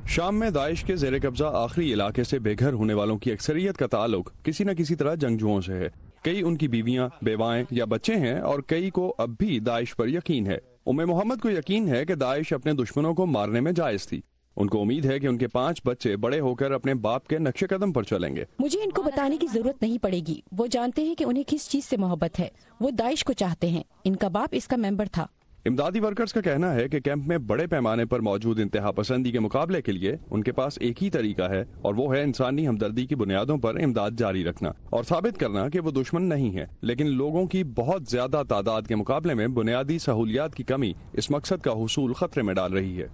شام میں داعش کے زیر قبضہ آخری علاقے سے بے گھر ہونے والوں کی اکثریت کا تعلق کسی نہ کسی طرح جنگجوؤں سے ہے۔ کئی ان کی بیویاں، بیوائیں یا بچے ہیں اور کئی کو اب بھی داعش پر یقین ہے۔ محمد کو یقین ہے کہ داعش اپنے دشمنوں کو مارنے میں جائز تھی۔ ان کو امید ہے کہ ان کے 5 بچے بڑے ہو کر اپنے باپ کے نقش قدم پر چلیں گے۔ مجھے ان کو بتانے کی ضرورت نہیں پڑے گی، وہ جانتے ہیں کہ انہیں کس چیز سے محبت ہے۔ وہ داعش کو چاہتے ہیں، ان کا باپ اس کا ممبر تھا۔ امدادی ورکرز کا کہنا ہے کہ کیمپ میں بڑے پیمانے پر موجود انتہا پسندی کے مقابلے کے لیے ان کے پاس ایک ہی طریقہ ہے، اور وہ ہے انسانی ہمدردی کی بنیادوں پر امداد جاری رکھنا اور ثابت کرنا کہ وہ دشمن نہیں ہے، لیکن لوگوں کی بہت زیادہ تعداد کے مقابلے میں بنیادی سہولیات کی کمی اس مقصد کا حصول خطرے میں ڈال رہی ہے۔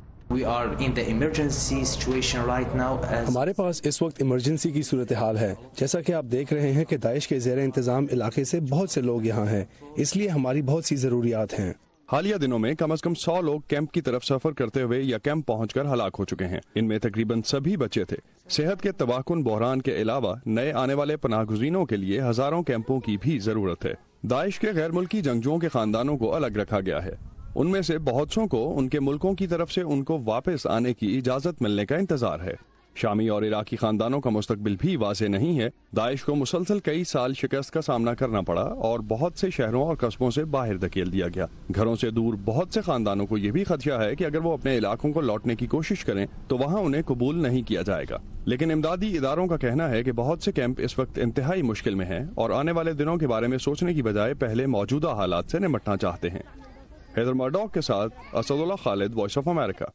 ہمارے پاس اس وقت ایمرجنسی کی صورتحال ہے۔ جیسا کہ آپ دیکھ رہے ہیں کہ داعش کے زیر انتظام علاقے سے بہت سے لوگ یہاں ہیں، اس لیے ہماری بہت سی ضروریات ہیں۔ حالیہ دنوں میں کم از کم 100 لوگ کیمپ کی طرف سفر کرتے ہوئے یا کیمپ پہنچ کر ہلاک ہو چکے ہیں۔ ان میں تقریباً سبھی بچے تھے۔ صحت کے تباہ کن بحران کے علاوہ نئے آنے والے پناہ گزینوں کے لیے ہزاروں کیمپوں کی بھی ضرورت ہے۔ داعش کے غیر ملکی جنگجوؤں کے خاندانوں کو الگ رکھا گیا ہے۔ ان میں سے بہت سوں کو ان کے ملکوں کی طرف سے ان کو واپس آنے کی اجازت ملنے کا انتظار ہے۔ شامی اور عراقی خاندانوں کا مستقبل بھی واضح نہیں ہے۔ داعش کو مسلسل کئی سال شکست کا سامنا کرنا پڑا اور بہت سے شہروں اور قصبوں سے باہر دھکیل دیا گیا۔ گھروں سے دور بہت سے خاندانوں کو یہ بھی خدشہ ہے کہ اگر وہ اپنے علاقوں کو لوٹنے کی کوشش کریں تو وہاں انہیں قبول نہیں کیا جائے گا۔ لیکن امدادی اداروں کا کہنا ہے کہ بہت سے کیمپ اس وقت انتہائی مشکل میں ہیں اور آنے والے دنوں کے بارے میں سوچنے کی بجائے پہلے موجودہ حالات سے نمٹنا چاہتے ہیں۔ حیدر مرڈوک کے ساتھ اسد اللہ خالد، وائس آف امریکہ۔